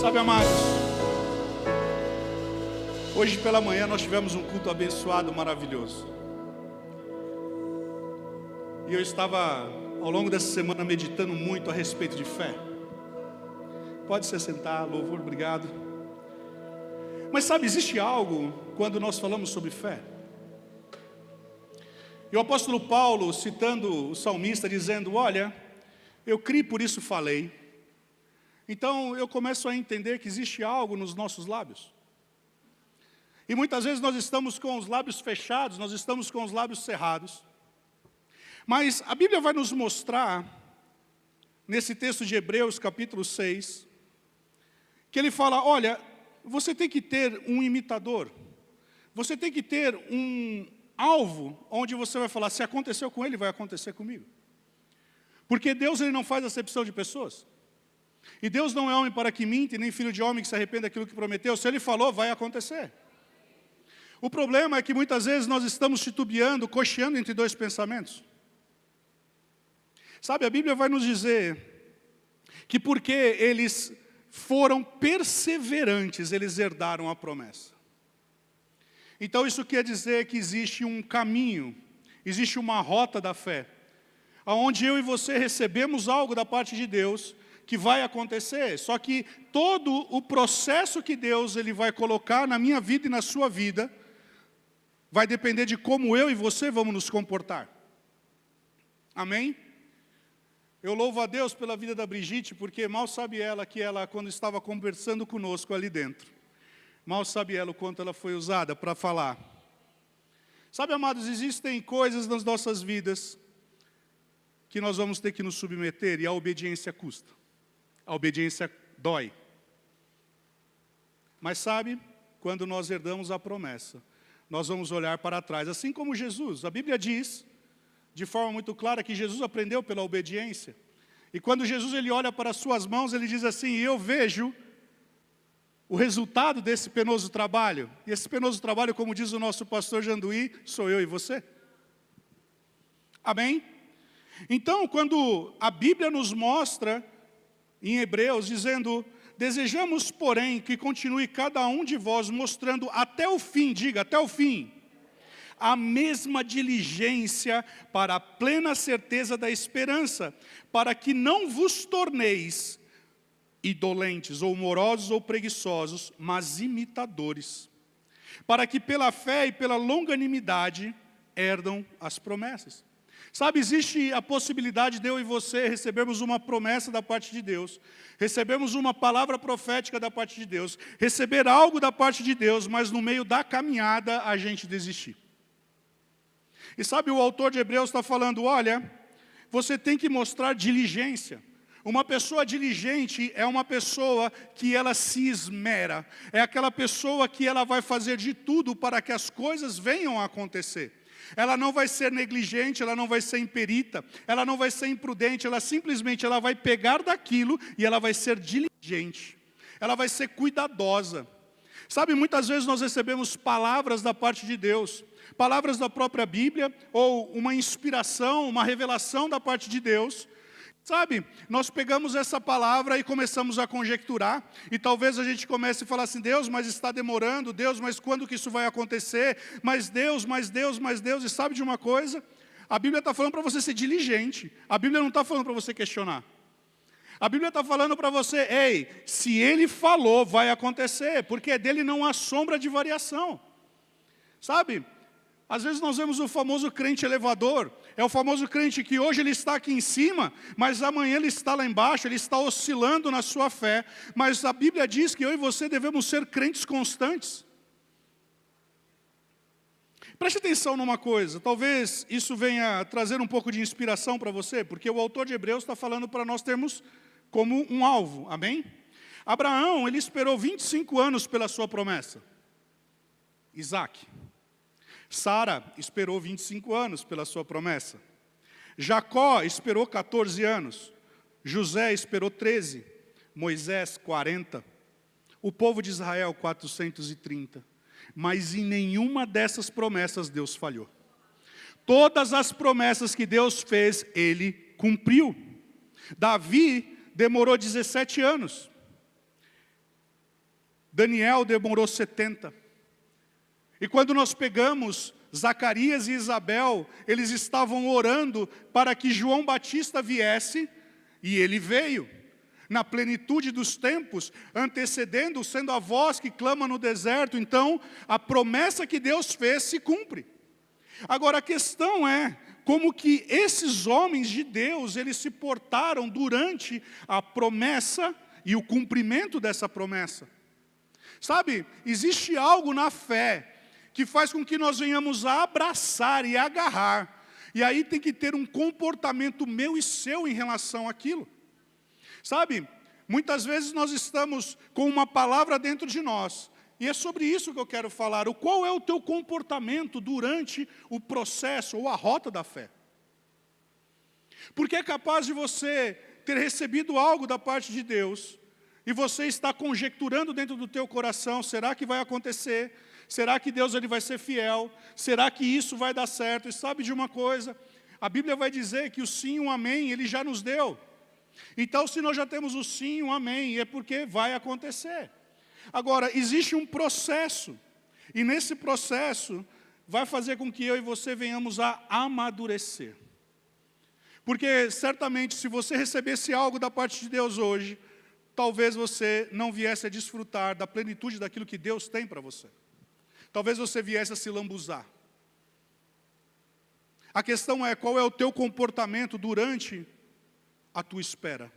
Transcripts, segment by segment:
Sabe, amados, hoje pela manhã nós tivemos um culto abençoado, maravilhoso. E eu estava, ao longo dessa semana, meditando muito a respeito de fé. Pode se assentar, louvor, obrigado. Mas sabe, existe algo quando nós falamos sobre fé. E o apóstolo Paulo, citando o salmista, dizendo: olha, eu criei, por isso falei. Então eu começo a entender que existe algo nos nossos lábios. E muitas vezes nós estamos com os lábios fechados, nós estamos com os lábios cerrados. Mas a Bíblia vai nos mostrar, nesse texto de Hebreus capítulo 6, que ele fala: olha, você tem que ter um imitador, você tem que ter um alvo, onde você vai falar: se aconteceu com ele, vai acontecer comigo. Porque Deus, ele não faz acepção de pessoas. E Deus não é homem para que minta, e nem filho de homem que se arrependa daquilo que prometeu. Se ele falou, vai acontecer. O problema é que muitas vezes nós estamos titubeando, cocheando entre dois pensamentos. Sabe, a Bíblia vai nos dizer que porque eles foram perseverantes, eles herdaram a promessa. Então isso quer dizer que existe um caminho, existe uma rota da fé, onde eu e você recebemos algo da parte de Deus, que vai acontecer. Só que todo o processo que Deus ele vai colocar na minha vida e na sua vida, vai depender de como eu e você vamos nos comportar. Amém? Eu louvo a Deus pela vida da Brigitte, porque mal sabe ela que ela, quando estava conversando conosco ali dentro, mal sabe ela o quanto ela foi usada para falar. Sabe, amados, existem coisas nas nossas vidas que nós vamos ter que nos submeter, e a obediência custa. A obediência dói. Mas sabe, quando nós herdamos a promessa, nós vamos olhar para trás, assim como Jesus. A Bíblia diz, de forma muito clara, que Jesus aprendeu pela obediência. E quando Jesus ele olha para as suas mãos, ele diz assim: eu vejo o resultado desse penoso trabalho. E esse penoso trabalho, como diz o nosso pastor Janduí, sou eu e você. Amém? Então, quando a Bíblia nos mostra, em Hebreus, dizendo: desejamos, porém, que continue cada um de vós mostrando até o fim, diga, até o fim, a mesma diligência para a plena certeza da esperança, para que não vos torneis indolentes, ou morosos, ou preguiçosos, mas imitadores, para que pela fé e pela longanimidade herdam as promessas. Sabe, existe a possibilidade de eu e você recebermos uma promessa da parte de Deus, recebemos uma palavra profética da parte de Deus, receber algo da parte de Deus, mas no meio da caminhada a gente desistir. E sabe, o autor de Hebreus está falando: olha, você tem que mostrar diligência. Uma pessoa diligente é uma pessoa que ela se esmera, é aquela pessoa que ela vai fazer de tudo para que as coisas venham a acontecer. Ela não vai ser negligente, ela não vai ser imperita, ela não vai ser imprudente, ela simplesmente vai pegar daquilo e ela vai ser diligente, ela vai ser cuidadosa. Sabe, muitas vezes nós recebemos palavras da parte de Deus, palavras da própria Bíblia, ou uma inspiração, uma revelação da parte de Deus. Sabe, nós pegamos essa palavra e começamos a conjecturar, e talvez a gente comece a falar assim: Deus, mas está demorando, Deus, mas quando que isso vai acontecer? Mas Deus, e sabe de uma coisa? A Bíblia está falando para você ser diligente, a Bíblia não está falando para você questionar. A Bíblia está falando para você: ei, se Ele falou, vai acontecer, porque dele não há sombra de variação. Sabe? Às vezes nós vemos o famoso crente elevador, é o famoso crente que hoje ele está aqui em cima, mas amanhã ele está lá embaixo, ele está oscilando na sua fé, mas a Bíblia diz que eu e você devemos ser crentes constantes. Preste atenção numa coisa, talvez isso venha trazer um pouco de inspiração para você, porque o autor de Hebreus está falando para nós termos como um alvo, amém? Abraão, ele esperou 25 anos pela sua promessa, Isaac. Sara esperou 25 anos pela sua promessa. Jacó esperou 14 anos. José esperou 13. Moisés 40. O povo de Israel 430. Mas em nenhuma dessas promessas Deus falhou. Todas as promessas que Deus fez, Ele cumpriu. Davi demorou 17 anos. Daniel demorou 70. E quando nós pegamos Zacarias e Isabel, eles estavam orando para que João Batista viesse, e ele veio, na plenitude dos tempos, antecedendo, sendo a voz que clama no deserto. Então, a promessa que Deus fez se cumpre. Agora, a questão é, como que esses homens de Deus, eles se portaram durante a promessa e o cumprimento dessa promessa. Sabe, existe algo na fé que faz com que nós venhamos a abraçar e agarrar. E aí tem que ter um comportamento meu e seu em relação àquilo. Sabe, muitas vezes nós estamos com uma palavra dentro de nós. E é sobre isso que eu quero falar. Qual é o teu comportamento durante o processo ou a rota da fé? Porque é capaz de você ter recebido algo da parte de Deus e você está conjecturando dentro do teu coração, será que vai acontecer? Será que Deus ele vai ser fiel? Será que isso vai dar certo? E sabe de uma coisa? A Bíblia vai dizer que o sim e o amém, ele já nos deu. Então, se nós já temos o sim e o amém, é porque vai acontecer. Agora, existe um processo. E nesse processo, vai fazer com que eu e você venhamos a amadurecer. Porque, certamente, se você recebesse algo da parte de Deus hoje, talvez você não viesse a desfrutar da plenitude daquilo que Deus tem para você. Talvez você viesse a se lambuzar. A questão é, qual é o teu comportamento durante a tua espera?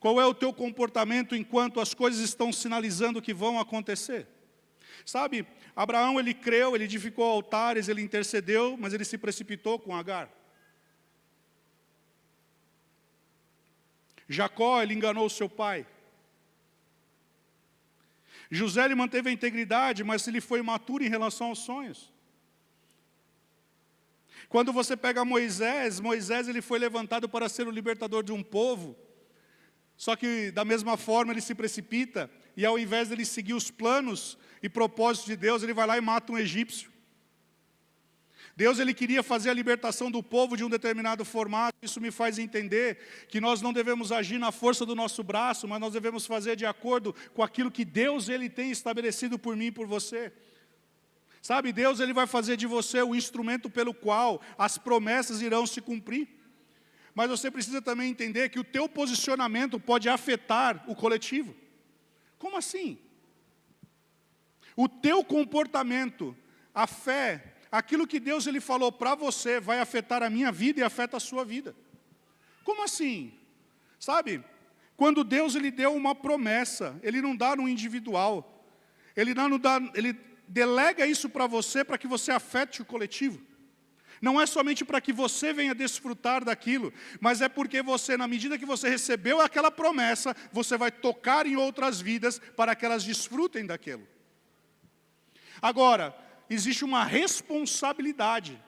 Qual é o teu comportamento enquanto as coisas estão sinalizando que vão acontecer? Sabe, Abraão ele creu, ele edificou altares, ele intercedeu, mas ele se precipitou com Agar. Jacó, ele enganou seu pai. José, ele manteve a integridade, mas ele foi imaturo em relação aos sonhos. Quando você pega Moisés, ele foi levantado para ser o libertador de um povo, só que da mesma forma ele se precipita, e ao invés de ele seguir os planos e propósitos de Deus, ele vai lá e mata um egípcio. Deus ele queria fazer a libertação do povo de um determinado formato. Isso me faz entender que nós não devemos agir na força do nosso braço, mas nós devemos fazer de acordo com aquilo que Deus ele tem estabelecido por mim e por você. Sabe, Deus ele vai fazer de você o instrumento pelo qual as promessas irão se cumprir. Mas você precisa também entender que o teu posicionamento pode afetar o coletivo. Como assim? O teu comportamento, a fé, aquilo que Deus ele falou para você vai afetar a minha vida e afeta a sua vida. Como assim? Sabe, quando Deus ele deu uma promessa, ele não dá no individual. Ele delega isso para você para que você afete o coletivo. Não é somente para que você venha desfrutar daquilo, mas é porque você, na medida que você recebeu aquela promessa, você vai tocar em outras vidas para que elas desfrutem daquilo. Agora, existe uma responsabilidade.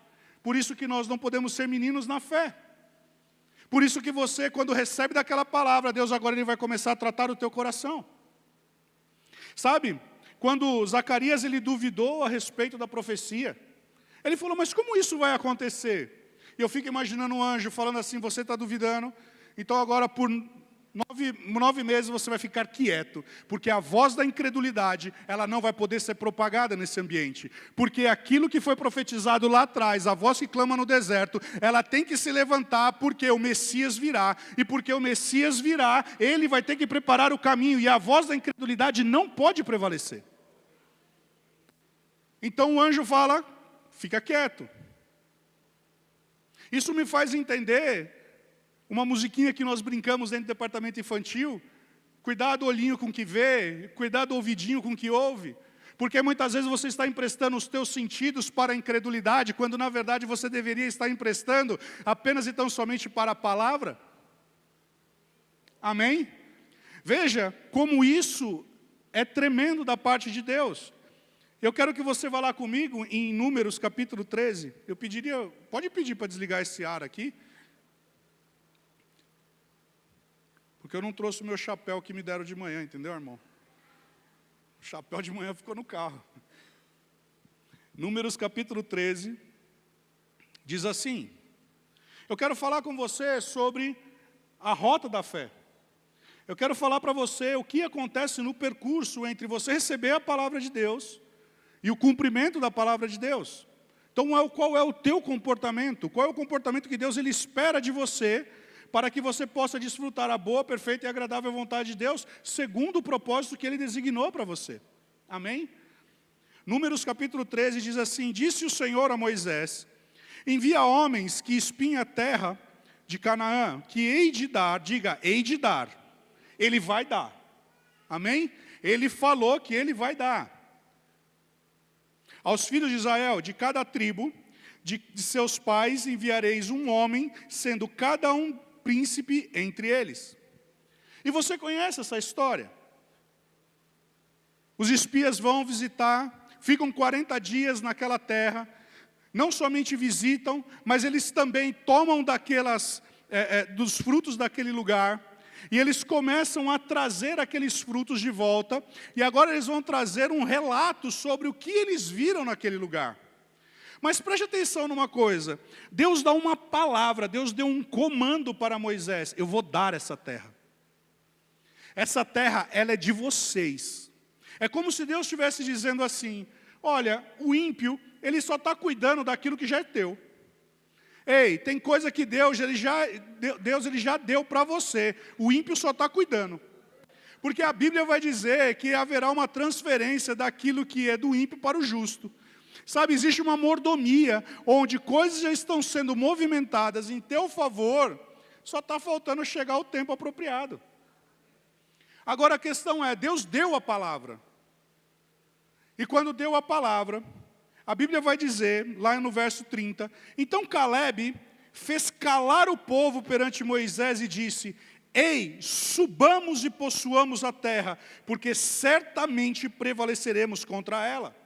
Por isso que nós não podemos ser meninos na fé. Por isso que você, quando recebe daquela palavra, Deus agora ele vai começar a tratar o teu coração. Sabe, quando Zacarias ele duvidou a respeito da profecia, ele falou, mas como isso vai acontecer? E eu fico imaginando um anjo falando assim, você está duvidando, então agora por 9 meses você vai ficar quieto, porque a voz da incredulidade, ela não vai poder ser propagada nesse ambiente, porque aquilo que foi profetizado lá atrás, a voz que clama no deserto, ela tem que se levantar, porque o Messias virá, e porque o Messias virá, ele vai ter que preparar o caminho, e a voz da incredulidade não pode prevalecer. Então o anjo fala, fica quieto. Isso me faz entender uma musiquinha que nós brincamos dentro do departamento infantil. Cuidado o olhinho com o que vê, cuidado o ouvidinho com o que ouve. Porque muitas vezes você está emprestando os teus sentidos para a incredulidade, quando na verdade você deveria estar emprestando apenas e tão somente para a palavra. Amém? Veja como isso é tremendo da parte de Deus. Eu quero que você vá lá comigo em Números capítulo 13. Eu pediria, pode pedir para desligar esse ar aqui? Porque eu não trouxe o meu chapéu que me deram de manhã, entendeu, irmão? O chapéu de manhã ficou no carro. Números capítulo 13, diz assim. Eu quero falar com você sobre a rota da fé. Eu quero falar para você o que acontece no percurso entre você receber a palavra de Deus e o cumprimento da palavra de Deus. Então, qual é o teu comportamento? Qual é o comportamento que Deus ele espera de você para que você possa desfrutar a boa, perfeita e agradável vontade de Deus, segundo o propósito que Ele designou para você. Amém? Números capítulo 13 diz assim: disse o Senhor a Moisés: envia homens que espiem a terra de Canaã, que hei de dar, diga, hei de dar. Ele vai dar. Amém? Ele falou que Ele vai dar. Aos filhos de Israel, de cada tribo, de seus pais, enviareis um homem, sendo cada um príncipe entre eles. E você conhece essa história? Os espias vão visitar, ficam 40 dias naquela terra, não somente visitam, mas eles também tomam dos frutos daquele lugar, e eles começam a trazer aqueles frutos de volta, e agora eles vão trazer um relato sobre o que eles viram naquele lugar. Mas preste atenção numa coisa, Deus dá uma palavra, Deus deu um comando para Moisés: eu vou dar essa terra. Essa terra, ela é de vocês. É como se Deus estivesse dizendo assim: olha, o ímpio, ele só está cuidando daquilo que já é teu. Ei, tem coisa que Deus ele já deu para você, o ímpio só está cuidando. Porque a Bíblia vai dizer que haverá uma transferência daquilo que é do ímpio para o justo. Sabe, existe uma mordomia, onde coisas já estão sendo movimentadas em teu favor, só está faltando chegar o tempo apropriado. Agora a questão é, Deus deu a palavra. E quando deu a palavra, a Bíblia vai dizer, lá no verso 30, então Caleb fez calar o povo perante Moisés e disse: ei, subamos e possuamos a terra, porque certamente prevaleceremos contra ela.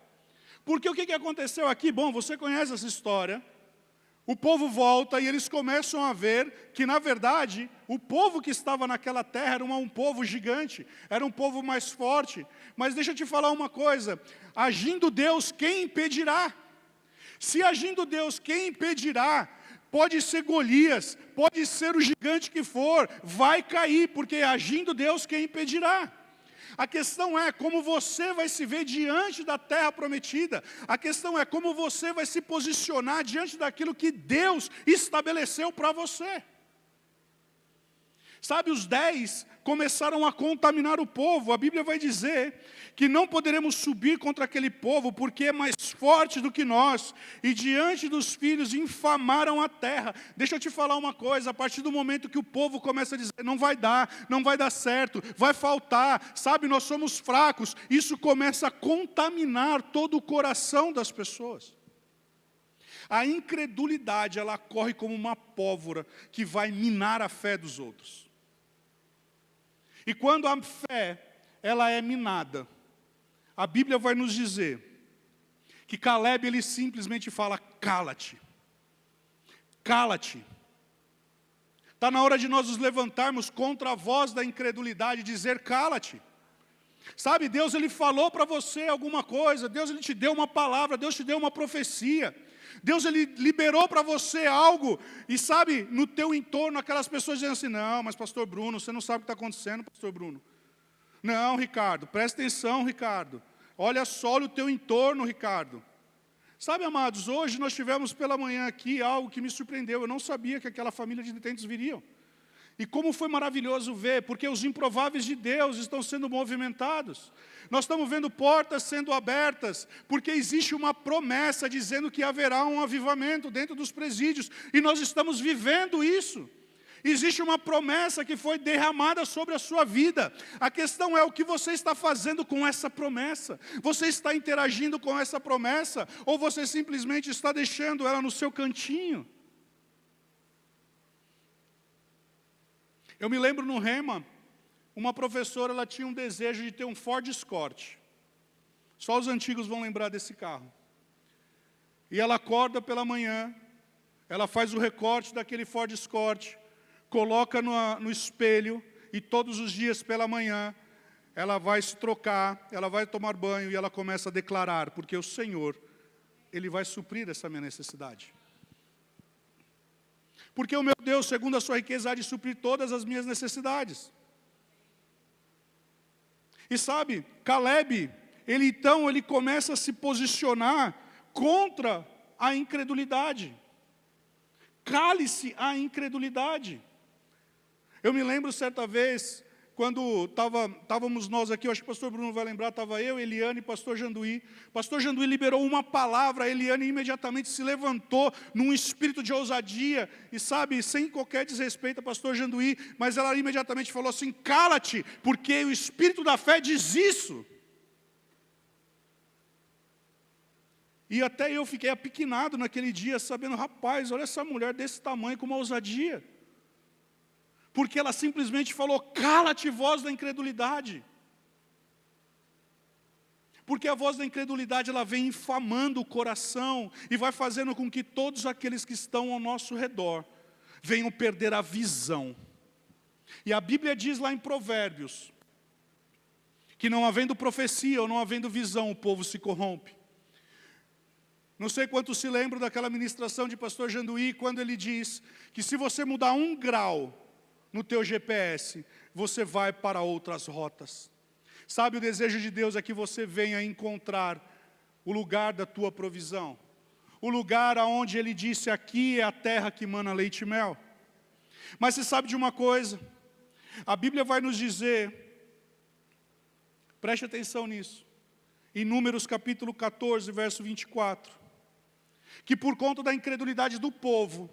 Porque o que aconteceu aqui? Bom, você conhece essa história. O povo volta e eles começam a ver que, na verdade, o povo que estava naquela terra era um povo gigante, era um povo mais forte. Mas deixa eu te falar uma coisa, agindo Deus, quem impedirá? Se agindo Deus, quem impedirá? Pode ser Golias, pode ser o gigante que for, vai cair, porque agindo Deus, quem impedirá? A questão é como você vai se ver diante da terra prometida. A questão é como você vai se posicionar diante daquilo que Deus estabeleceu para você. Sabe, os 10 começaram a contaminar o povo. A Bíblia vai dizer que não poderemos subir contra aquele povo, porque é mais forte do que nós. E diante dos filhos infamaram a terra. Deixa eu te falar uma coisa, a partir do momento que o povo começa a dizer, não vai dar certo, vai faltar, sabe, nós somos fracos. Isso começa a contaminar todo o coração das pessoas. A incredulidade, ela corre como uma pólvora que vai minar a fé dos outros. E quando a fé, ela é minada, a Bíblia vai nos dizer que Caleb, ele simplesmente fala, cala-te. Cala-te. Está na hora de nós nos levantarmos contra a voz da incredulidade e dizer, cala-te. Sabe, Deus ele falou para você alguma coisa, Deus ele te deu uma palavra, Deus te deu uma profecia. Deus ele liberou para você algo, e sabe, no teu entorno, aquelas pessoas dizendo assim, não, mas pastor Bruno, você não sabe o que está acontecendo, pastor Bruno. Não, Ricardo, presta atenção, Ricardo. Olha só o teu entorno, Ricardo. Sabe, amados, hoje nós tivemos pela manhã aqui algo que me surpreendeu. Eu não sabia que aquela família de detentes viriam. E como foi maravilhoso ver, porque os improváveis de Deus estão sendo movimentados. Nós estamos vendo portas sendo abertas, porque existe uma promessa dizendo que haverá um avivamento dentro dos presídios, e nós estamos vivendo isso. Existe uma promessa que foi derramada sobre a sua vida. A questão é o que você está fazendo com essa promessa. Você está interagindo com essa promessa, ou você simplesmente está deixando ela no seu cantinho? Eu me lembro no Rema, uma professora, ela tinha um desejo de ter um Ford Escort. Só os antigos vão lembrar desse carro. E ela acorda pela manhã, ela faz o recorte daquele Ford Escort, coloca no espelho, e todos os dias pela manhã, ela vai se trocar, ela vai tomar banho, e ela começa a declarar, porque o Senhor, Ele vai suprir essa minha necessidade. Porque o meu Deus, segundo a sua riqueza, há de suprir todas as minhas necessidades. E sabe, Caleb, ele começa a se posicionar contra a incredulidade. Cale-se a incredulidade. Eu me lembro certa vez, quando estávamos nós aqui, eu acho que o pastor Bruno vai lembrar, estava eu, Eliane e pastor Janduí. Pastor Janduí liberou uma palavra, a Eliane imediatamente se levantou num espírito de ousadia, e sabe, sem qualquer desrespeito a pastor Janduí, mas ela imediatamente falou assim: cala-te, porque o espírito da fé diz isso. E até eu fiquei apequenado naquele dia, sabendo, rapaz, olha essa mulher desse tamanho com uma ousadia. Porque ela simplesmente falou: cala-te, voz da incredulidade. Porque a voz da incredulidade, ela vem infamando o coração e vai fazendo com que todos aqueles que estão ao nosso redor venham perder a visão. E a Bíblia diz lá em Provérbios, que não havendo profecia ou não havendo visão, o povo se corrompe. Não sei quantos se lembram daquela ministração de pastor Janduí, quando ele diz que se você mudar 1 grau no teu GPS, você vai para outras rotas. Sabe, o desejo de Deus é que você venha encontrar o lugar da tua provisão. O lugar aonde Ele disse: aqui é a terra que mana leite e mel. Mas você sabe de uma coisa? A Bíblia vai nos dizer, preste atenção nisso, em Números capítulo 14, verso 24, que por conta da incredulidade do povo,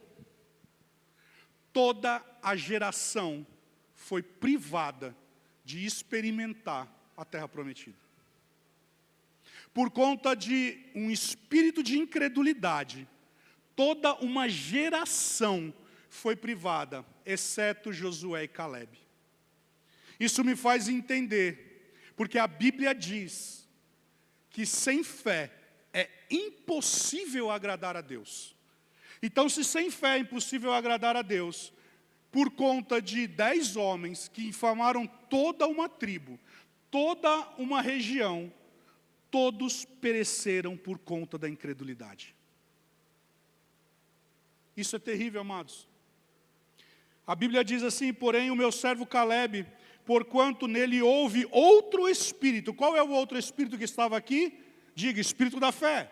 toda a geração foi privada de experimentar a terra prometida. Por conta de um espírito de incredulidade, toda uma geração foi privada, exceto Josué e Caleb. Isso me faz entender, porque a Bíblia diz que sem fé é impossível agradar a Deus. Então, se sem fé é impossível agradar a Deus, por conta de 10 homens que infamaram toda uma tribo, toda uma região, todos pereceram por conta da incredulidade. Isso é terrível, amados. A Bíblia diz assim: porém o meu servo Caleb, porquanto nele houve outro espírito. Qual é o outro espírito que estava aqui? Diga: espírito da fé.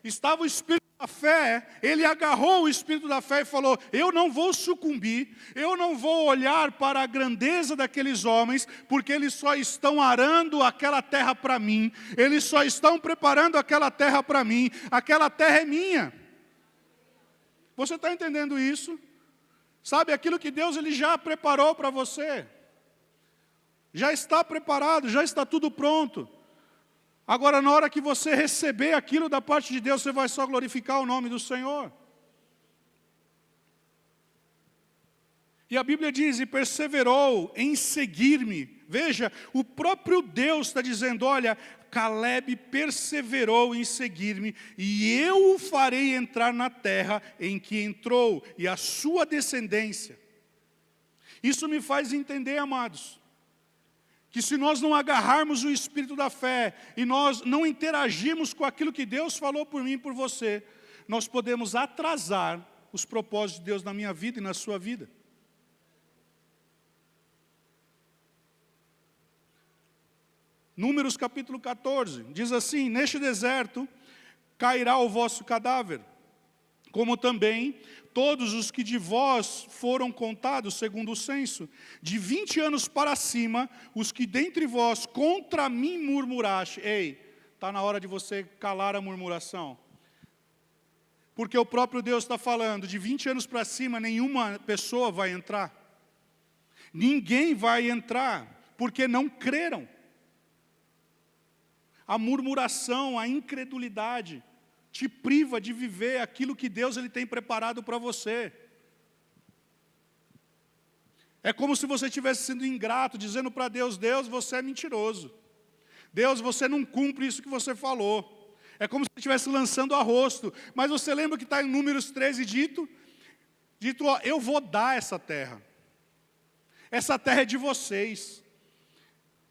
Estava o espírito da fé, ele agarrou o espírito da fé e falou: eu não vou sucumbir, eu não vou olhar para a grandeza daqueles homens, porque eles só estão arando aquela terra para mim, eles só estão preparando aquela terra para mim, aquela terra é minha. Você está entendendo isso? Sabe, aquilo que Deus ele já preparou para você, já está preparado, já está tudo pronto. Agora, na hora que você receber aquilo da parte de Deus, você vai só glorificar o nome do Senhor. E a Bíblia diz: e perseverou em seguir-me. Veja, o próprio Deus está dizendo: olha, Caleb perseverou em seguir-me, e eu o farei entrar na terra em que entrou, e a sua descendência. Isso me faz entender, amados, que se nós não agarrarmos o espírito da fé, e nós não interagirmos com aquilo que Deus falou por mim e por você, nós podemos atrasar os propósitos de Deus na minha vida e na sua vida. Números capítulo 14, diz assim: neste deserto cairá o vosso cadáver, como também todos os que de vós foram contados, segundo o censo, de 20 anos para cima, os que dentre vós contra mim murmuraste. Ei, está na hora de você calar a murmuração. Porque o próprio Deus está falando, de 20 anos para cima, nenhuma pessoa vai entrar. Ninguém vai entrar, porque não creram. A murmuração, a incredulidade, te priva de viver aquilo que Deus ele tem preparado para você. É como se você estivesse sendo ingrato, dizendo para Deus: Deus, você é mentiroso. Deus, você não cumpre isso que você falou. É como se você estivesse lançando a rosto. Mas você lembra que está em Números 13 dito, ó, eu vou dar essa terra. Essa terra é de vocês.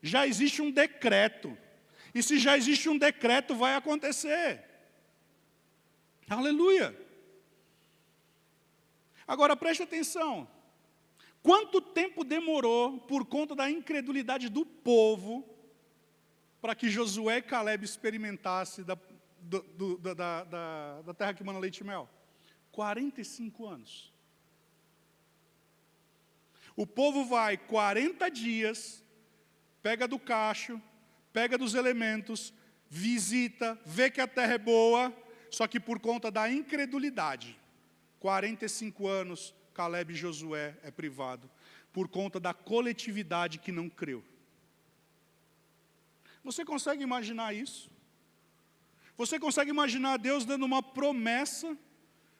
Já existe um decreto. E se já existe um decreto, vai acontecer. Aleluia. Agora preste atenção. Quanto tempo demorou, por conta da incredulidade do povo, para que Josué e Caleb experimentassem da terra que mana leite e mel? 45 anos. O povo vai 40 dias, pega do cacho, pega dos elementos, visita, vê que a terra é boa, só que por conta da incredulidade, 45 anos, Caleb e Josué é privado, por conta da coletividade que não creu. Você consegue imaginar isso? Você consegue imaginar Deus dando uma promessa,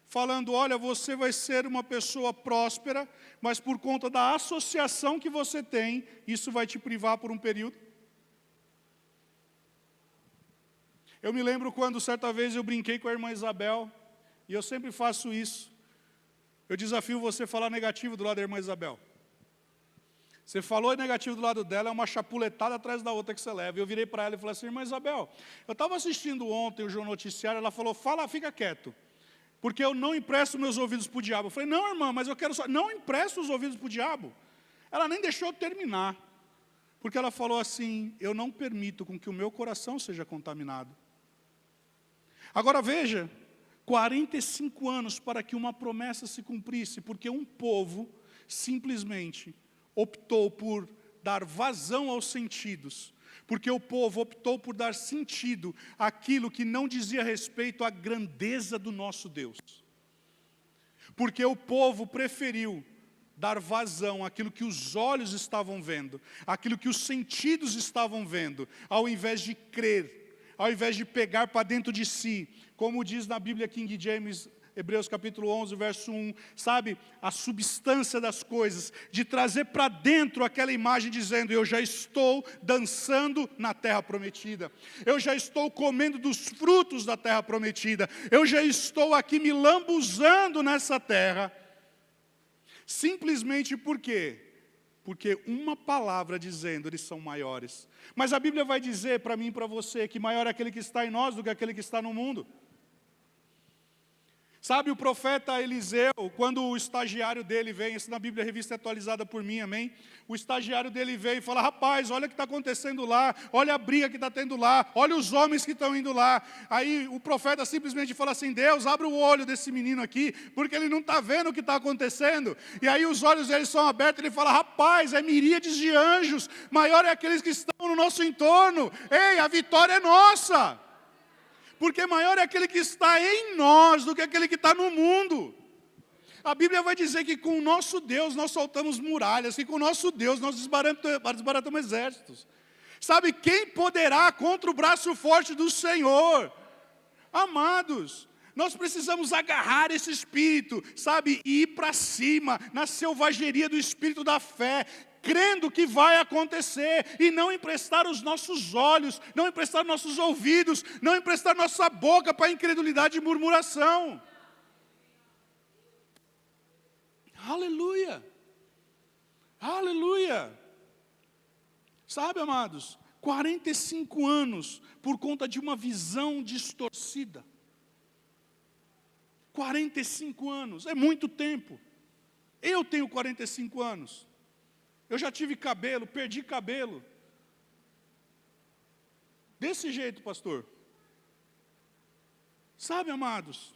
falando, olha, você vai ser uma pessoa próspera, mas por conta da associação que você tem, isso vai te privar por um período? Eu me lembro quando certa vez eu brinquei com a irmã Isabel, e eu sempre faço isso. Eu desafio você a falar negativo do lado da irmã Isabel. Você falou negativo do lado dela, é uma chapuletada atrás da outra que você leva. Eu virei para ela e falei assim, irmã Isabel, eu estava assistindo ontem o Jornal Noticiário, ela falou, fala, fica quieto, porque eu não empresto meus ouvidos para o diabo. Eu falei, não, irmã, mas eu quero só, não empresto os ouvidos para o diabo. Ela nem deixou eu terminar, porque ela falou assim, eu não permito com que o meu coração seja contaminado. Agora veja, 45 anos para que uma promessa se cumprisse, porque um povo simplesmente optou por dar vazão aos sentidos, porque o povo optou por dar sentido àquilo que não dizia respeito à grandeza do nosso Deus. Porque o povo preferiu dar vazão àquilo que os olhos estavam vendo, àquilo que os sentidos estavam vendo, ao invés de crer, ao invés de pegar para dentro de si, como diz na Bíblia King James, Hebreus capítulo 11, verso 1, sabe, a substância das coisas, de trazer para dentro aquela imagem dizendo, eu já estou dançando na terra prometida, eu já estou comendo dos frutos da terra prometida, eu já estou aqui me lambuzando nessa terra, simplesmente por quê? Porque uma palavra dizendo, eles são maiores. Mas a Bíblia vai dizer para mim e para você, que maior é aquele que está em nós do que aquele que está no mundo. Sabe, o profeta Eliseu, quando o estagiário dele vem, isso na Bíblia Revista Atualizada por mim, amém? O estagiário dele veio e fala, rapaz, olha o que está acontecendo lá, olha a briga que está tendo lá, olha os homens que estão indo lá. Aí o profeta simplesmente fala assim, Deus, abre o olho desse menino aqui, porque ele não está vendo o que está acontecendo. E aí os olhos dele são abertos, ele fala, rapaz, é miríades de anjos, maior é aqueles que estão no nosso entorno. Ei, a vitória é nossa. Porque maior é aquele que está em nós do que aquele que está no mundo. A Bíblia vai dizer que com o nosso Deus nós soltamos muralhas, que com o nosso Deus nós desbaratamos exércitos. Sabe, quem poderá contra o braço forte do Senhor? Amados, nós precisamos agarrar esse espírito, sabe, e ir para cima, na selvageria do espírito da fé, crendo que vai acontecer, e não emprestar os nossos olhos, não emprestar nossos ouvidos, não emprestar nossa boca para incredulidade e murmuração. Aleluia! Aleluia! Sabe, amados, 45 anos por conta de uma visão distorcida. 45 anos, é muito tempo. Eu tenho 45 anos. Eu já tive cabelo, perdi cabelo. Desse jeito, pastor. Sabe, amados,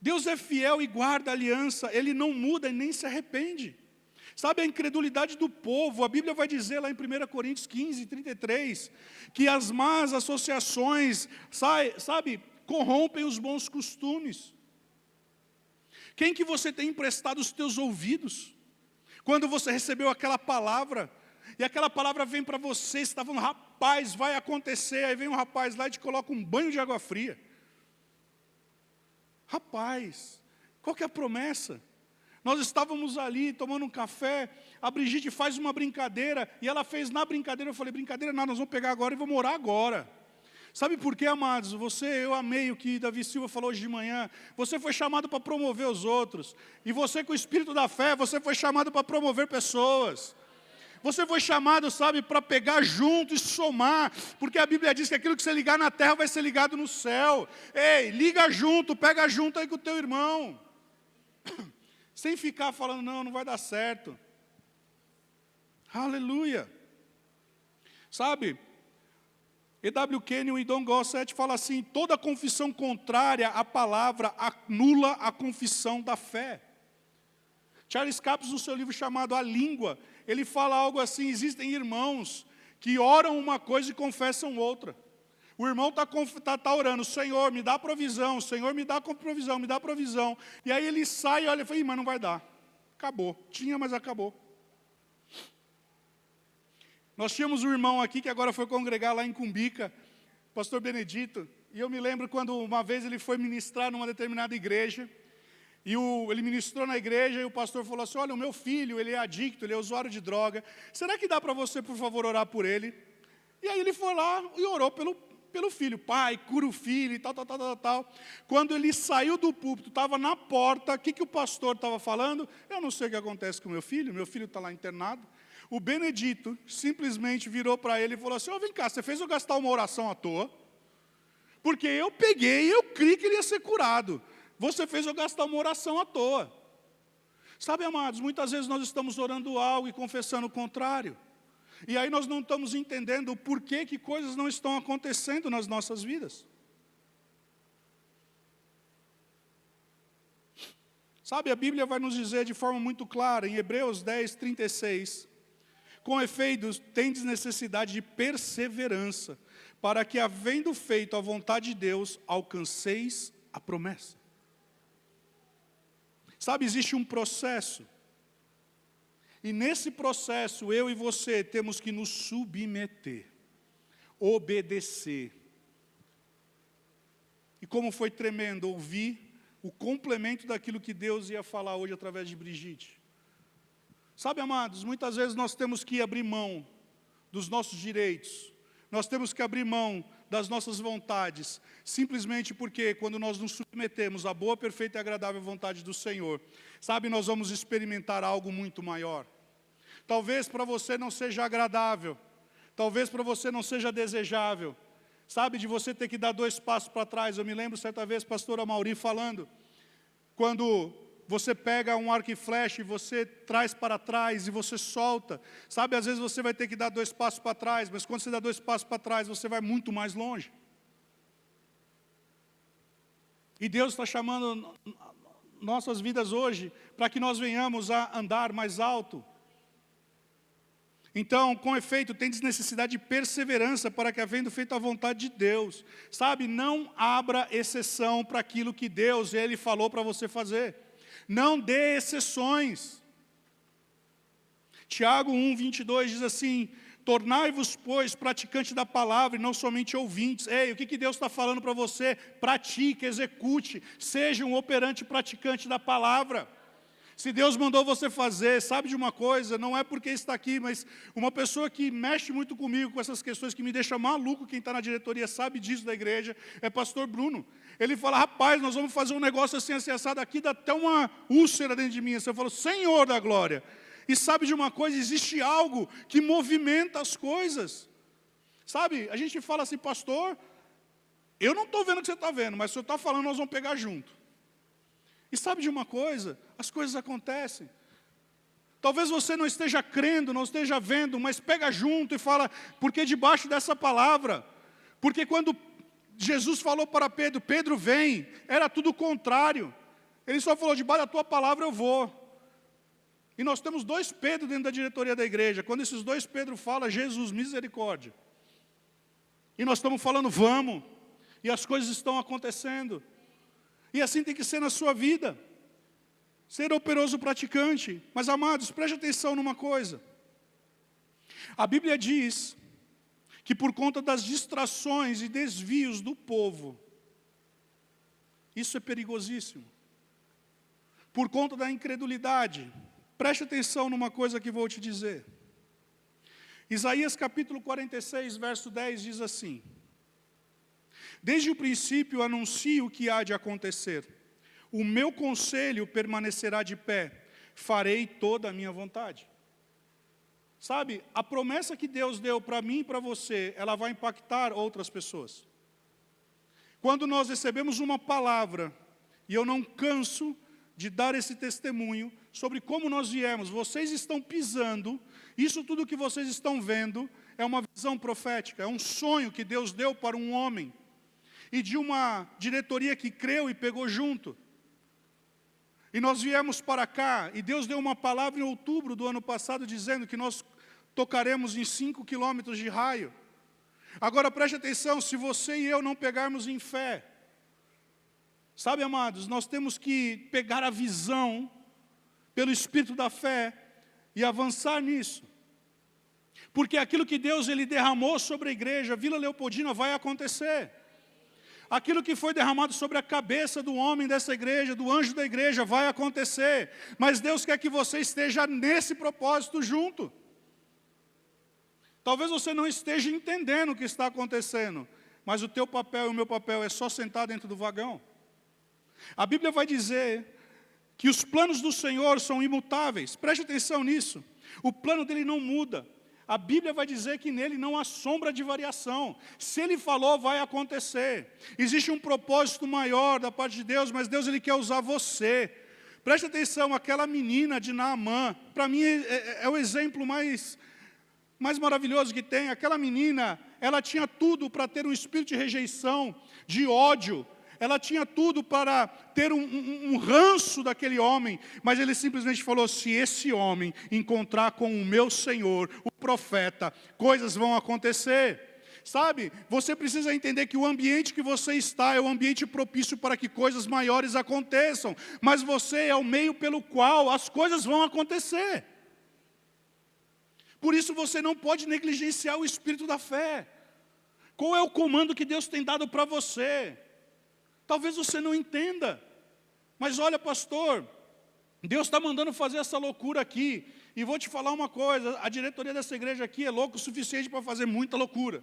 Deus é fiel e guarda a aliança, Ele não muda e nem se arrepende. Sabe a incredulidade do povo, a Bíblia vai dizer lá em 1 Coríntios 15, 33, que as más associações, sabe, corrompem os bons costumes. Quem que você tem emprestado os teus ouvidos? Quando você recebeu aquela palavra, e aquela palavra vem para você, você está falando, rapaz, vai acontecer, aí vem um rapaz lá e te coloca um banho de água fria. Rapaz, qual que é a promessa? Nós estávamos ali tomando um café, a Brigitte faz uma brincadeira, e ela fez na brincadeira, eu falei, brincadeira não, nós vamos pegar agora e vamos orar agora. Sabe por quê, amados? Eu amei o que Davi Silva falou hoje de manhã. Você foi chamado para promover os outros. E você com o espírito da fé, você foi chamado para promover pessoas. Você foi chamado, sabe, para pegar junto e somar. Porque a Bíblia diz que aquilo que você ligar na terra vai ser ligado no céu. Ei, liga junto, pega junto aí com o teu irmão. sem ficar falando, não vai dar certo. Aleluia. Sabe, E.W. Kenyon e Don Gossett fala assim, toda confissão contrária à palavra anula a confissão da fé. Charles Capps, no seu livro chamado A Língua, ele fala algo assim, existem irmãos que oram uma coisa e confessam outra. O irmão está orando, Senhor, me dá provisão, Senhor, me dá provisão, me dá provisão. E aí ele sai e olha e fala, mas não vai dar. Acabou. Tinha, mas acabou. Nós tínhamos um irmão aqui que agora foi congregar lá em Cumbica, pastor Benedito, e eu me lembro quando uma vez ele foi ministrar numa determinada igreja, e ele ministrou na igreja e o pastor falou assim, olha, o meu filho, ele é adicto, ele é usuário de droga, será que dá para você, por favor, orar por ele? E aí ele foi lá e orou pelo filho, pai, cura o filho e tal. Quando ele saiu do púlpito, estava na porta, o que o pastor estava falando? Eu não sei o que acontece com o meu filho está lá internado. O Benedito simplesmente virou para ele e falou assim, vem cá, você fez eu gastar uma oração à toa? Porque eu peguei e eu criei que ele ia ser curado. Você fez eu gastar uma oração à toa. Sabe, amados, muitas vezes nós estamos orando algo e confessando o contrário. E aí nós não estamos entendendo o porquê que coisas não estão acontecendo nas nossas vidas. Sabe, a Bíblia vai nos dizer de forma muito clara, em Hebreus 10, 36, com efeito, tendes necessidade de perseverança, para que, havendo feito a vontade de Deus, alcanceis a promessa. Sabe, existe um processo. E nesse processo, eu e você temos que nos submeter, obedecer. E como foi tremendo ouvir o complemento daquilo que Deus ia falar hoje através de Brigitte. Sabe, amados, muitas vezes nós temos que abrir mão dos nossos direitos, nós temos que abrir mão das nossas vontades, simplesmente porque quando nós nos submetemos à boa, perfeita e agradável vontade do Senhor, sabe, nós vamos experimentar algo muito maior. Talvez para você não seja agradável, talvez para você não seja desejável, sabe, de você ter que dar 2 passos para trás. Eu me lembro certa vez, pastor Amauri falando, quando você pega um arco e flecha e você traz para trás e você solta. Sabe, às vezes você vai ter que dar 2 passos para trás, mas quando você dá 2 passos para trás, você vai muito mais longe. E Deus está chamando nossas vidas hoje para que nós venhamos a andar mais alto. Então, com efeito, tendes necessidade de perseverança para que, havendo feito a vontade de Deus, sabe, não abra exceção para aquilo que Deus, Ele falou para você fazer. Não dê exceções. Tiago 1, 22 diz assim, tornai-vos, pois, praticantes da palavra e não somente ouvintes. Ei, o que Deus está falando para você? Pratique, execute, seja um operante praticante da palavra. Se Deus mandou você fazer, sabe de uma coisa, não é porque está aqui, mas uma pessoa que mexe muito comigo com essas questões, que me deixa maluco, quem está na diretoria sabe disso da igreja, é pastor Bruno. Ele fala, rapaz, nós vamos fazer um negócio assim, assado aqui, dá até uma úlcera dentro de mim. Eu falo, Senhor da glória. E sabe de uma coisa, existe algo que movimenta as coisas. Sabe, a gente fala assim, pastor, eu não estou vendo o que você está vendo, mas se o senhor está falando, nós vamos pegar junto. E sabe de uma coisa? As coisas acontecem. Talvez você não esteja crendo, não esteja vendo, mas pega junto e fala, porque debaixo dessa palavra, porque quando Jesus falou para Pedro, Pedro vem, era tudo o contrário. Ele só falou, debaixo da tua palavra eu vou. E nós temos 2 Pedro dentro da diretoria da igreja. Quando esses 2 Pedro falam, Jesus, misericórdia. E nós estamos falando, vamos. E as coisas estão acontecendo. E assim tem que ser na sua vida. Ser operoso praticante. Mas, amados, preste atenção numa coisa. A Bíblia diz que por conta das distrações e desvios do povo, isso é perigosíssimo. Por conta da incredulidade. Preste atenção numa coisa que vou te dizer. Isaías capítulo 46, verso 10 diz assim, desde o princípio anuncio o que há de acontecer. O meu conselho permanecerá de pé. Farei toda a minha vontade. Sabe, a promessa que Deus deu para mim e para você, ela vai impactar outras pessoas. Quando nós recebemos uma palavra, e eu não canso de dar esse testemunho sobre como nós viemos. Vocês estão pisando, isso tudo que vocês estão vendo é uma visão profética, é um sonho que Deus deu para um homem. E de uma diretoria que creu e pegou junto. E nós viemos para cá, e Deus deu uma palavra em outubro do ano passado, dizendo que nós tocaremos em 5 quilômetros de raio. Agora preste atenção, se você e eu não pegarmos em fé, sabe, amados, nós temos que pegar a visão pelo Espírito da fé e avançar nisso. Porque aquilo que Deus ele derramou sobre a igreja, Vila Leopoldina, vai acontecer. Aquilo que foi derramado sobre a cabeça do homem dessa igreja, do anjo da igreja, vai acontecer. Mas Deus quer que você esteja nesse propósito junto. Talvez você não esteja entendendo o que está acontecendo, mas o teu papel e o meu papel é só sentar dentro do vagão. A Bíblia vai dizer que os planos do Senhor são imutáveis. Preste atenção nisso. O plano dele não muda. A Bíblia vai dizer que nele não há sombra de variação. Se ele falou, vai acontecer. Existe um propósito maior da parte de Deus, mas Deus ele quer usar você. Preste atenção, aquela menina de Naamã, para mim é o exemplo mais maravilhoso que tem. Aquela menina, ela tinha tudo para ter um espírito de rejeição, de ódio. Ela tinha tudo para ter um ranço daquele homem, mas ele simplesmente falou, se esse homem encontrar com o meu Senhor, o profeta, coisas vão acontecer. Sabe, você precisa entender que o ambiente que você está é um ambiente propício para que coisas maiores aconteçam, mas você é o meio pelo qual as coisas vão acontecer. Por isso você não pode negligenciar o espírito da fé. Qual é o comando que Deus tem dado para você? Talvez você não entenda, mas olha, pastor, Deus está mandando fazer essa loucura aqui, e vou te falar uma coisa, a diretoria dessa igreja aqui é louca o suficiente para fazer muita loucura,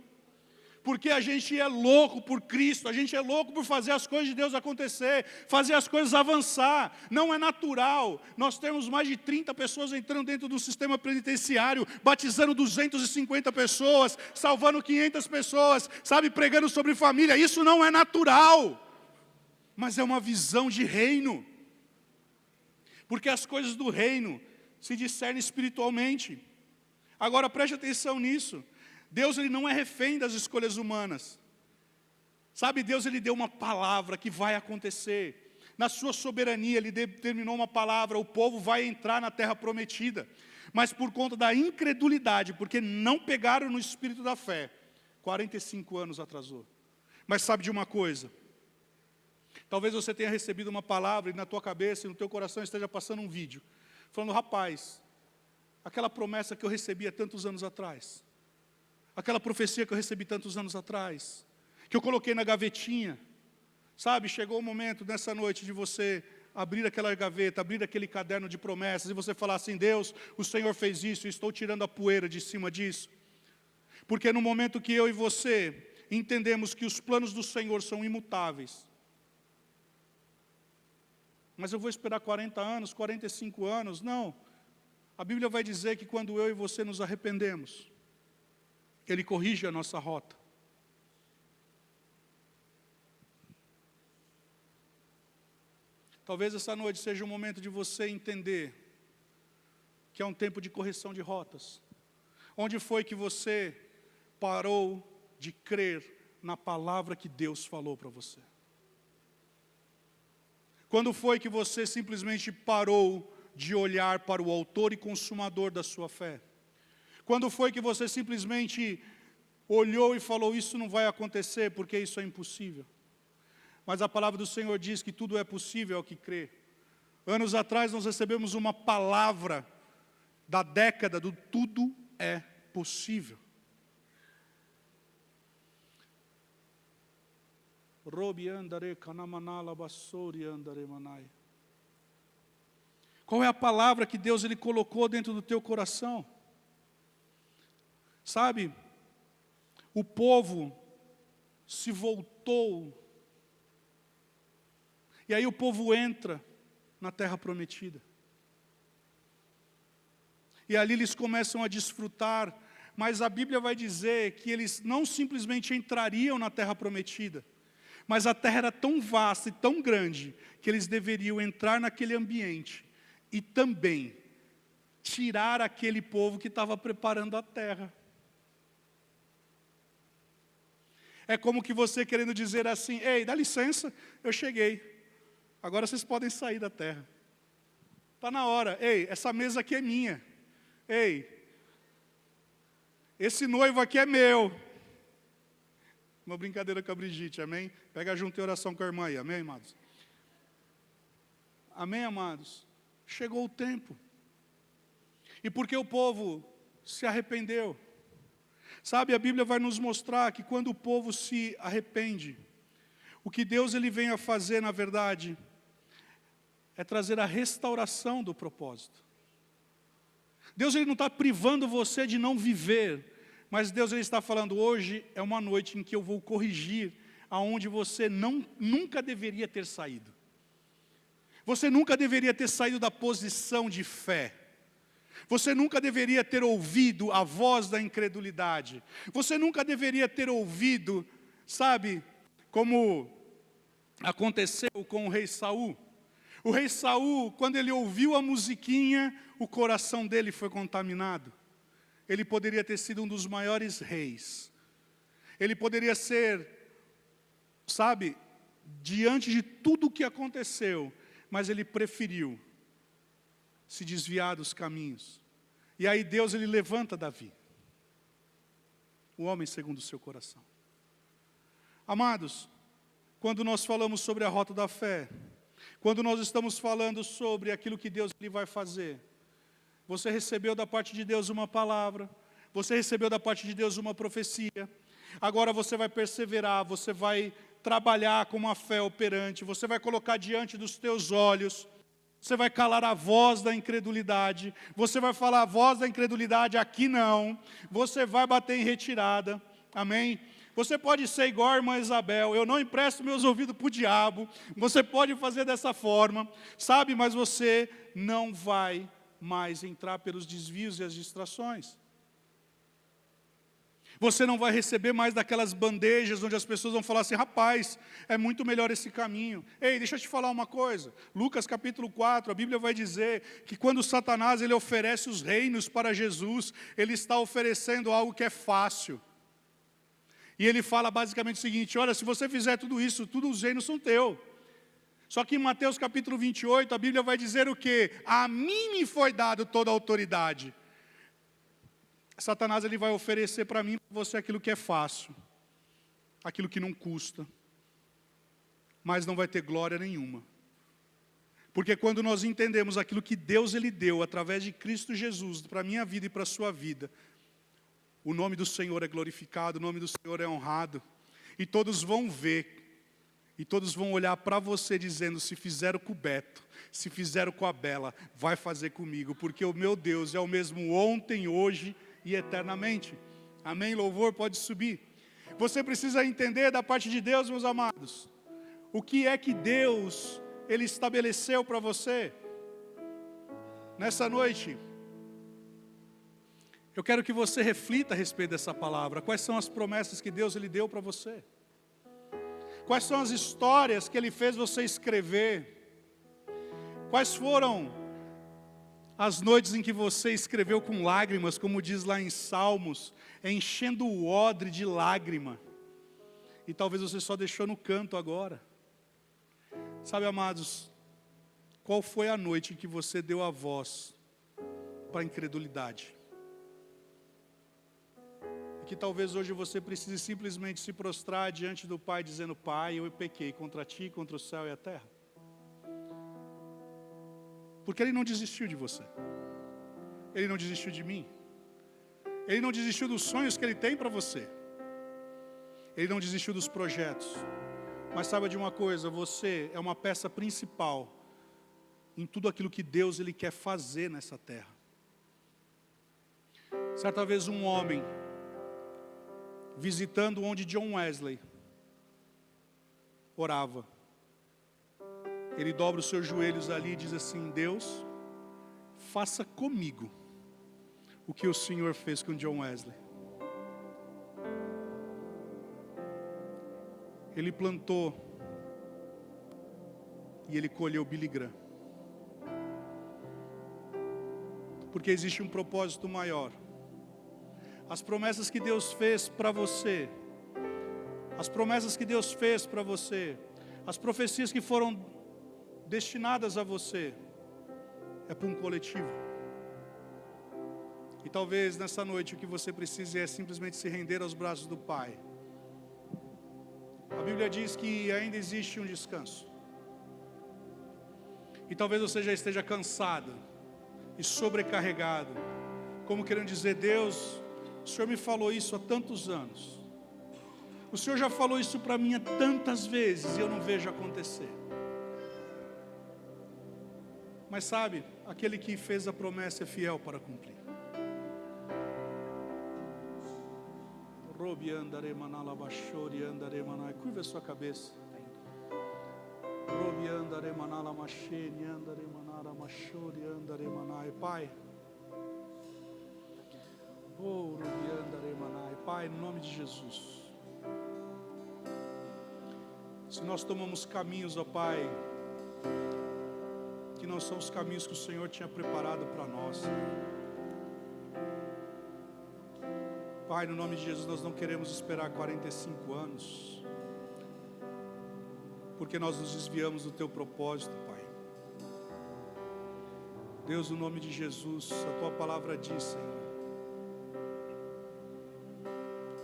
porque a gente é louco por Cristo, a gente é louco por fazer as coisas de Deus acontecer, fazer as coisas avançar, não é natural. Nós temos mais de 30 pessoas entrando dentro do sistema penitenciário, batizando 250 pessoas, salvando 500 pessoas, sabe, pregando sobre família, isso não é natural. Mas é uma visão de reino, porque as coisas do reino se discernem espiritualmente. Agora preste atenção nisso, Deus ele não é refém das escolhas humanas, sabe, Deus ele deu uma palavra que vai acontecer, na sua soberania ele determinou uma palavra, o povo vai entrar na terra prometida, mas por conta da incredulidade, porque não pegaram no espírito da fé, 45 anos atrasou. Mas sabe de uma coisa? Talvez você tenha recebido uma palavra e na tua cabeça e no teu coração esteja passando um vídeo, falando, rapaz, aquela promessa que eu recebi há tantos anos atrás, aquela profecia que eu recebi tantos anos atrás, que eu coloquei na gavetinha, sabe, chegou o momento nessa noite de você abrir aquela gaveta, abrir aquele caderno de promessas e você falar assim, Deus, o Senhor fez isso, estou tirando a poeira de cima disso. Porque no momento que eu e você entendemos que os planos do Senhor são imutáveis, mas eu vou esperar 40 anos, 45 anos, não. A Bíblia vai dizer que quando eu e você nos arrependemos, Ele corrige a nossa rota. Talvez essa noite seja um momento de você entender que é um tempo de correção de rotas. Onde foi que você parou de crer na palavra que Deus falou para você? Quando foi que você simplesmente parou de olhar para o autor e consumador da sua fé? Quando foi que você simplesmente olhou e falou, isso não vai acontecer porque isso é impossível? Mas a palavra do Senhor diz que tudo é possível ao que crê. Anos atrás nós recebemos uma palavra da década do tudo é possível. Qual é a palavra que Deus ele colocou dentro do teu coração? Sabe, o povo se voltou, e aí o povo entra na terra prometida. E ali eles começam a desfrutar, mas a Bíblia vai dizer que eles não simplesmente entrariam na terra prometida, Mas a terra era tão vasta e tão grande que eles deveriam entrar naquele ambiente e também tirar aquele povo que estava preparando a terra. É como que você querendo dizer assim: ei, dá licença, eu cheguei. Agora vocês podem sair da terra. Está na hora. Ei, essa mesa aqui é minha. Ei, esse noivo aqui é meu. Uma brincadeira com a Brigitte, amém? Pega junto em oração com a irmã aí, amém, amados? Amém, amados? Chegou o tempo. E porque o povo se arrependeu? Sabe, a Bíblia vai nos mostrar que quando o povo se arrepende, o que Deus ele vem a fazer, na verdade, é trazer a restauração do propósito. Deus ele não está privando você de não viver, mas Deus ele está falando: hoje é uma noite em que eu vou corrigir aonde você nunca deveria ter saído. Você nunca deveria ter saído da posição de fé. Você nunca deveria ter ouvido a voz da incredulidade. Você nunca deveria ter ouvido, sabe, como aconteceu com o rei Saul. O rei Saul, quando ele ouviu a musiquinha, o coração dele foi contaminado. Ele poderia ter sido um dos maiores reis. Ele poderia ser, sabe, diante de tudo o que aconteceu, mas ele preferiu se desviar dos caminhos. E aí Deus ele levanta Davi, o homem segundo o seu coração. Amados, quando nós falamos sobre a rota da fé, quando nós estamos falando sobre aquilo que Deus ele vai fazer, você recebeu da parte de Deus uma palavra, você recebeu da parte de Deus uma profecia, agora você vai perseverar, você vai trabalhar com uma fé operante, você vai colocar diante dos teus olhos, você vai calar a voz da incredulidade, você vai falar: a voz da incredulidade aqui não, você vai bater em retirada, amém? Você pode ser igual a irmã Isabel: eu não empresto meus ouvidos para o diabo. Você pode fazer dessa forma, sabe, mas você não vai mais entrar pelos desvios e as distrações. Você não vai receber mais daquelas bandejas onde as pessoas vão falar assim: rapaz, é muito melhor esse caminho. Ei, deixa eu te falar uma coisa. Lucas capítulo 4, a Bíblia vai dizer que quando Satanás ele oferece os reinos para Jesus, ele está oferecendo algo que é fácil. E ele fala basicamente o seguinte: olha, se você fizer tudo isso, todos os reinos são teus. Só que em Mateus capítulo 28, a Bíblia vai dizer o quê? A mim me foi dado toda a autoridade. Satanás ele vai oferecer para mim e para você aquilo que é fácil, aquilo que não custa, mas não vai ter glória nenhuma. Porque quando nós entendemos aquilo que Deus ele deu através de Cristo Jesus para a minha vida e para a sua vida, o nome do Senhor é glorificado, o nome do Senhor é honrado, e todos vão ver, e todos vão olhar para você dizendo: se fizeram com o Beto, se fizeram com a Bela, vai fazer comigo, porque o meu Deus é o mesmo ontem, hoje e eternamente. Amém? Louvor pode subir. Você precisa entender da parte de Deus, meus amados, o que é que Deus ele estabeleceu para você. Nessa noite, eu quero que você reflita a respeito dessa palavra. Quais são as promessas que Deus ele deu para você? Quais são as histórias que ele fez você escrever? Quais foram as noites em que você escreveu com lágrimas, como diz lá em Salmos, enchendo o odre de lágrima, e talvez você só deixou no canto agora? Sabe, amados, qual foi a noite em que você deu a voz para a incredulidade? E que talvez hoje você precise simplesmente se prostrar diante do Pai, dizendo: Pai, eu pequei contra ti, contra o céu e a terra. Porque Ele não desistiu de você. Ele não desistiu de mim. Ele não desistiu dos sonhos que Ele tem para você. Ele não desistiu dos projetos. Mas saiba de uma coisa: você é uma peça principal em tudo aquilo que Deus ele quer fazer nessa terra. Certa vez um homem, visitando onde John Wesley orava, ele dobra os seus joelhos ali e diz assim: Deus, faça comigo o que o Senhor fez com John Wesley. Ele plantou e ele colheu Billy Graham. Porque existe um propósito maior. As promessas que Deus fez para você, as promessas que Deus fez para você, as profecias que foram destinadas a você, é para um coletivo. E talvez nessa noite o que você precise é simplesmente se render aos braços do Pai. A Bíblia diz que ainda existe um descanso. E talvez você já esteja cansado e sobrecarregado, como querendo dizer: Deus, o Senhor me falou isso há tantos anos, o Senhor já falou isso para mim há tantas vezes e eu não vejo acontecer. Mas sabe, aquele que fez a promessa é fiel para cumprir. Curva a sua cabeça. Pai, Pai, no nome de Jesus, se nós tomamos caminhos, ó Pai, que não são os caminhos que o Senhor tinha preparado para nós, Pai, no nome de Jesus, nós não queremos esperar 45 anos, porque nós nos desviamos do Teu propósito, Pai. Deus, no nome de Jesus, a Tua palavra diz, Senhor,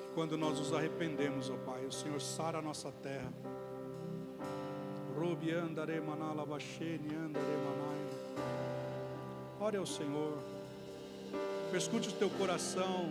que quando nós nos arrependemos, ó Pai, o Senhor sara a nossa terra. Ore ao Senhor, perscute o teu coração.